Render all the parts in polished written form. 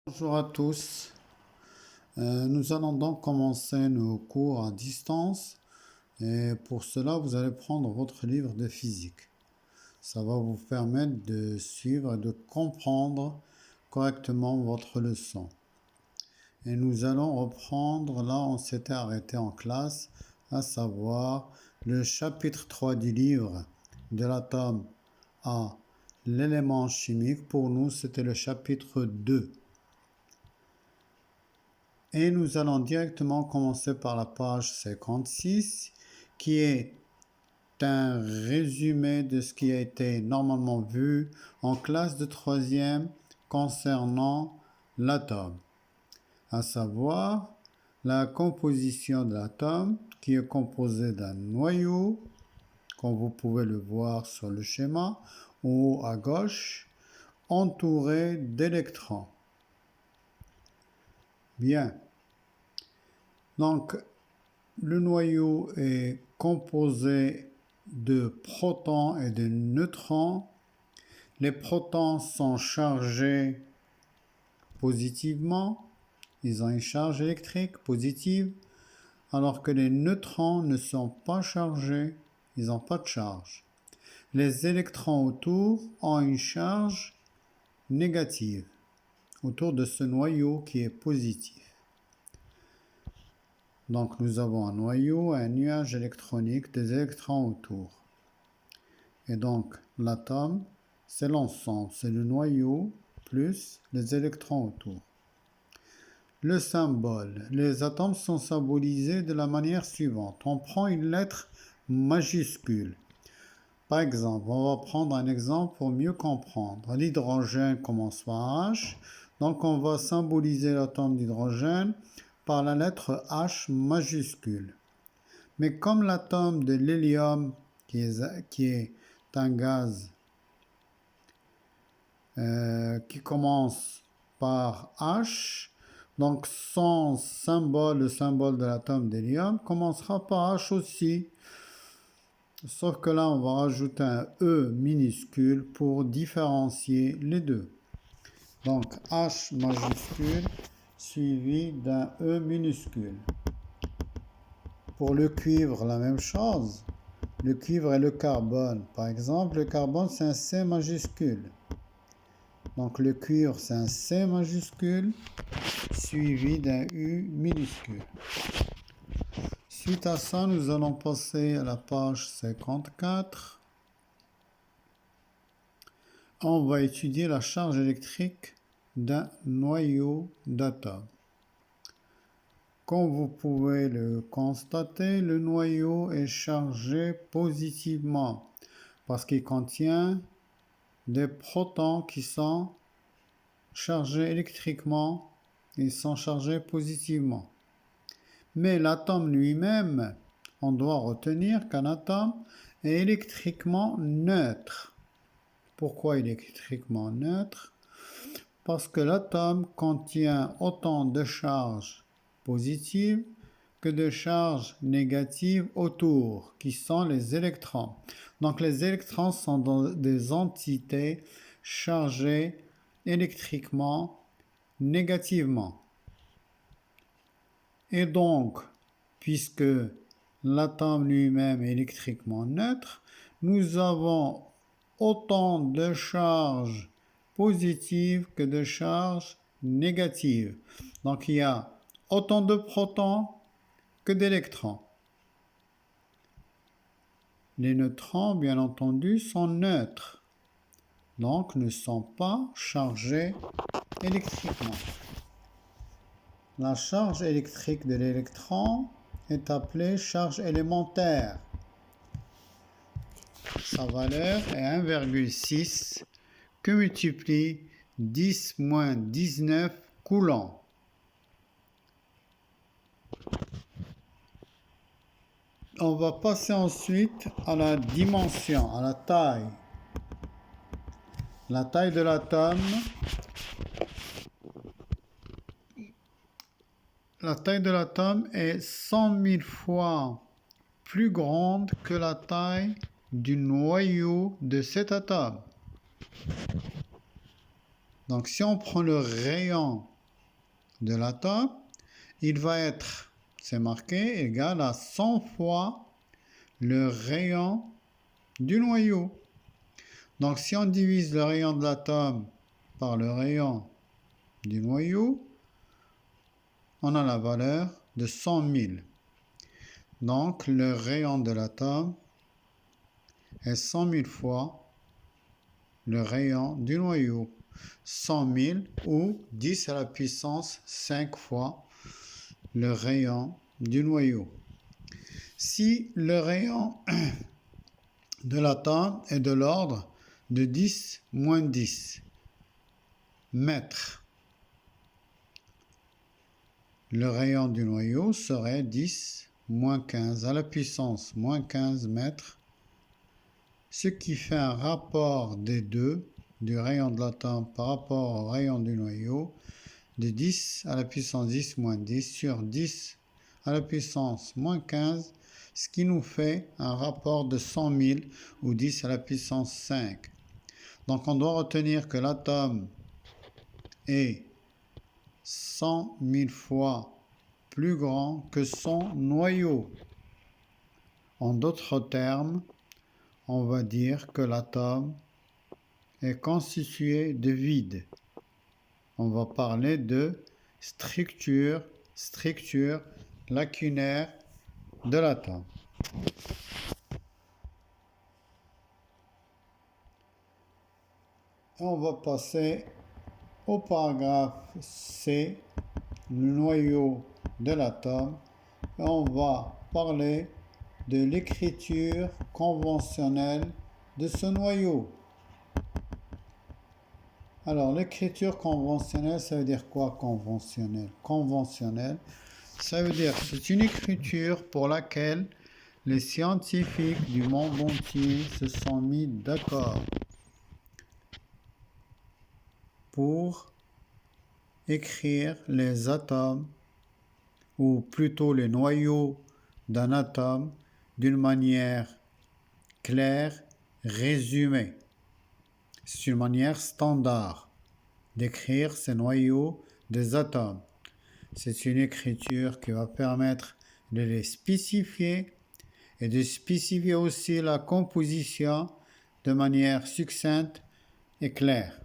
Bonjour à tous. Nous allons donc commencer nos cours à distance et pour cela vous allez prendre votre livre de physique. Ça va vous permettre de suivre et de comprendre correctement votre leçon. Et nous allons reprendre là où on s'était arrêté en classe, à savoir le chapitre 3 du livre de l'atome à l'élément chimique. Pour nous, c'était le chapitre 2. Et nous allons directement commencer par la page 56, qui est un résumé de ce qui a été normalement vu en classe de troisième concernant l'atome, à savoir la composition de l'atome qui est composé d'un noyau, comme vous pouvez le voir sur le schéma, ou à gauche, entouré d'électrons. Bien. Donc, le noyau est composé de protons et de neutrons. Les protons sont chargés positivement, ils ont une charge électrique positive, alors que les neutrons ne sont pas chargés, ils n'ont pas de charge. Les électrons autour ont une charge négative autour de ce noyau qui est positif. Donc nous avons un noyau, un nuage électronique, des électrons autour. Et donc l'atome, c'est l'ensemble, c'est le noyau plus les électrons autour. Le symbole. Les atomes sont symbolisés de la manière suivante. On prend une lettre majuscule. Par exemple, on va prendre un exemple pour mieux comprendre. L'hydrogène commence par H, donc on va symboliser l'atome d'hydrogène par la lettre H majuscule. Mais comme l'atome de l'hélium, qui est un gaz qui commence par H, donc son symbole, le symbole de l'atome d'hélium, commencera par H aussi. Sauf que là, on va rajouter un E minuscule pour différencier les deux. Donc H majuscule suivi d'un E minuscule. Pour le cuivre, la même chose. Le cuivre et le carbone. Par exemple, le carbone, c'est un C majuscule. Donc le cuivre, c'est un C majuscule suivi d'un U minuscule. Suite à ça, nous allons passer à la page 54. On va étudier la charge électrique d'un noyau d'atome. Comme vous pouvez le constater, le noyau est chargé positivement parce qu'il contient des protons qui sont chargés électriquement, ils sont chargés positivement. Mais l'atome lui-même, on doit retenir qu'un atome est électriquement neutre. Pourquoi électriquement neutre? Parce que l'atome contient autant de charges positives que de charges négatives autour, qui sont les électrons. Donc les électrons sont des entités chargées électriquement négativement. Et donc, puisque l'atome lui-même est électriquement neutre, nous avons autant de charges positives que de charges négatives. Donc il y a autant de protons que d'électrons. Les neutrons, bien entendu, sont neutres, donc ne sont pas chargés électriquement. La charge électrique de l'électron est appelée charge élémentaire. Sa valeur est 1,6 que multiplie 10-19 coulombs. On va passer ensuite à la dimension, à la taille. La taille de l'atome. La taille de l'atome est 100 000 fois plus grande que la taille du noyau de cet atome. Donc si on prend le rayon de l'atome, il va être, c'est marqué, égal à 100 fois le rayon du noyau. Donc si on divise le rayon de l'atome par le rayon du noyau, on a la valeur de 100 000. Donc le rayon de l'atome est 100 000 fois le rayon du noyau. 100 000 ou 10 à la puissance 5 fois le rayon du noyau. Si le rayon de l'atome est de l'ordre de 10 moins 10 mètres, le rayon du noyau serait 10 moins 15 à la puissance moins 15 mètres, ce qui fait un rapport des deux, du rayon de l'atome par rapport au rayon du noyau, de 10 à la puissance 10 moins 10 sur 10 à la puissance moins 15, ce qui nous fait un rapport de 100 000 ou 10 à la puissance 5. Donc on doit retenir que l'atome est 100 000 fois plus grand que son noyau. En d'autres termes, on va dire que l'atome est constitué de vide. On va parler de structure lacunaire de l'atome. On va passer au paragraphe C, le noyau de l'atome, et on va parler de l'écriture conventionnelle de ce noyau. Alors, l'écriture conventionnelle, ça veut dire quoi conventionnelle? Conventionnelle, ça veut dire que c'est une écriture pour laquelle les scientifiques du monde entier se sont mis d'accord pour écrire les atomes, ou plutôt les noyaux d'un atome, d'une manière claire, résumée. C'est une manière standard d'écrire ces noyaux des atomes. C'est une écriture qui va permettre de les spécifier et de spécifier aussi la composition de manière succincte et claire.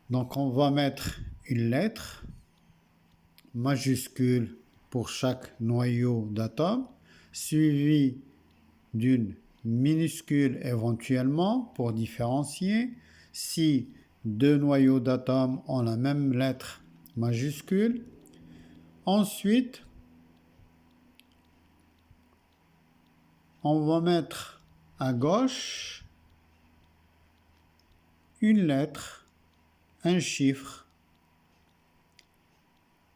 Donc on va mettre une lettre majuscule pour chaque noyau d'atome, suivie d'une minuscule éventuellement pour différencier. Si deux noyaux d'atomes ont la même lettre majuscule, ensuite on va mettre à gauche une lettre, un chiffre.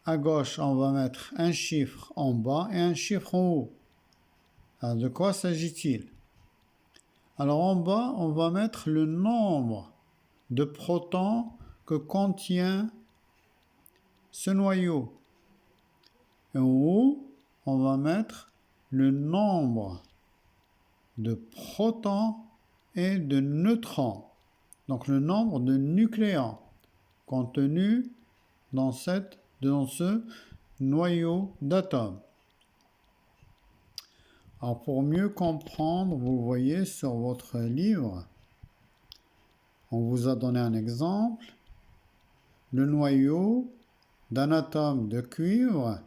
À gauche, on va mettre un chiffre en bas et un chiffre en haut. Alors, de quoi s'agit-il? Alors, en bas, on va mettre le nombre de protons que contient ce noyau. Et en haut, on va mettre le nombre de protons et de neutrons. Donc, le nombre de nucléons contenus dans ce noyau d'atomes. Alors pour mieux comprendre, vous voyez sur votre livre, on vous a donné un exemple. Le noyau d'un atome de cuivre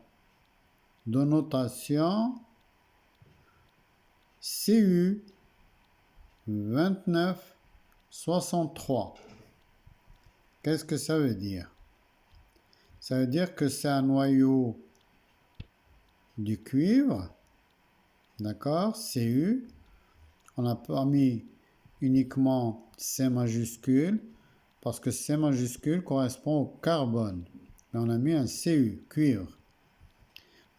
de notation Cu 2963. Qu'est-ce que ça veut dire? Ça veut dire que c'est un noyau du cuivre, d'accord, Cu. On n'a pas mis uniquement C majuscule, parce que C majuscule correspond au carbone. Mais on a mis un Cu, cuivre.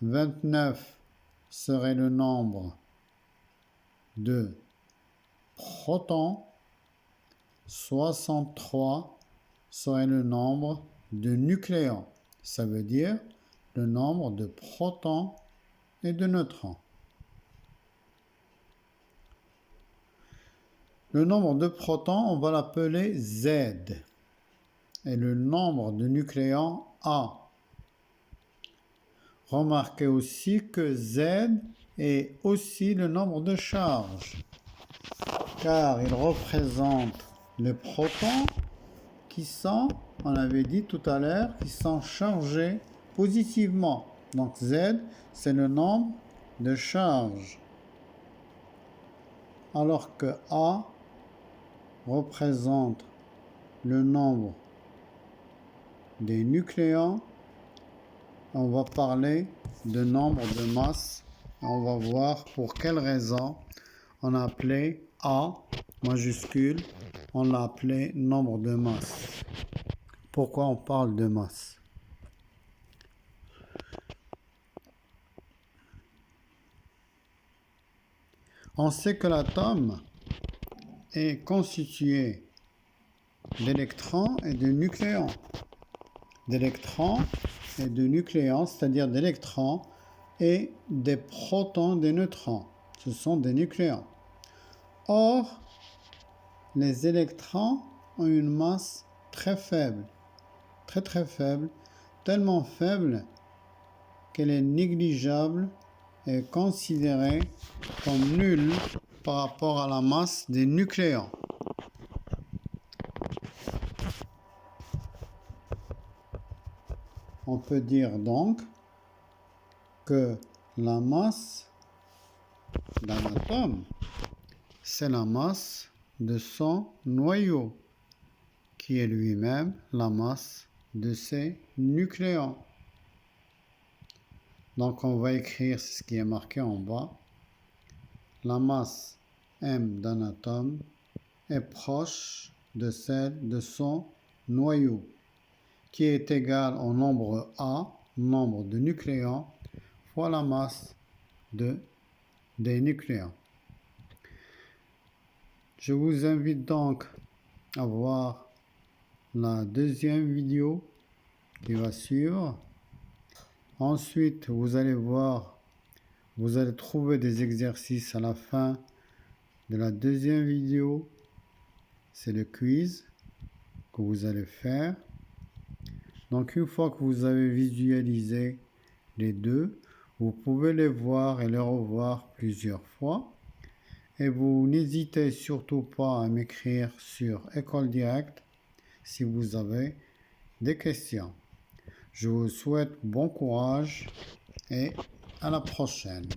29 serait le nombre de protons, 63 serait le nombre de nucléons. Ça veut dire le nombre de protons et de neutrons. Le nombre de protons, on va l'appeler Z. Et le nombre de nucléons, A. Remarquez aussi que Z est aussi le nombre de charges, car il représente les protons qui sont, on avait dit tout à l'heure, qui sont chargés positivement. Donc Z, c'est le nombre de charges. Alors que A représente le nombre des nucléons, on va parler de nombre de masse. On va voir pour quelle raison on a appelé A majuscule, on l'a appelé nombre de masse. Pourquoi on parle de masse? On sait que l'atome est constitué d'électrons et de nucléons. D'électrons et de nucléons, c'est-à-dire d'électrons et des protons, des neutrons. Ce sont des nucléons. Or, les électrons ont une masse très faible, très faible, tellement faible qu'elle est négligeable et considérée comme nulle par rapport à la masse des nucléons. On peut dire donc que la masse d'un atome, c'est la masse de son noyau, qui est lui-même la masse de ses nucléons. Donc on va écrire ce qui est marqué en bas. La masse M d'un atome est proche de celle de son noyau, qui est égal au nombre A, nombre de nucléons, fois la masse des nucléons. Je vous invite donc à voir la deuxième vidéo qui va suivre. Ensuite, vous allez voir, vous allez trouver des exercices à la fin de la deuxième vidéo. C'est le quiz que vous allez faire. Donc, une fois que vous avez visualisé les deux, vous pouvez les voir et les revoir plusieurs fois. Et vous n'hésitez surtout pas à m'écrire sur École Directe si vous avez des questions. Je vous souhaite bon courage et à la prochaine.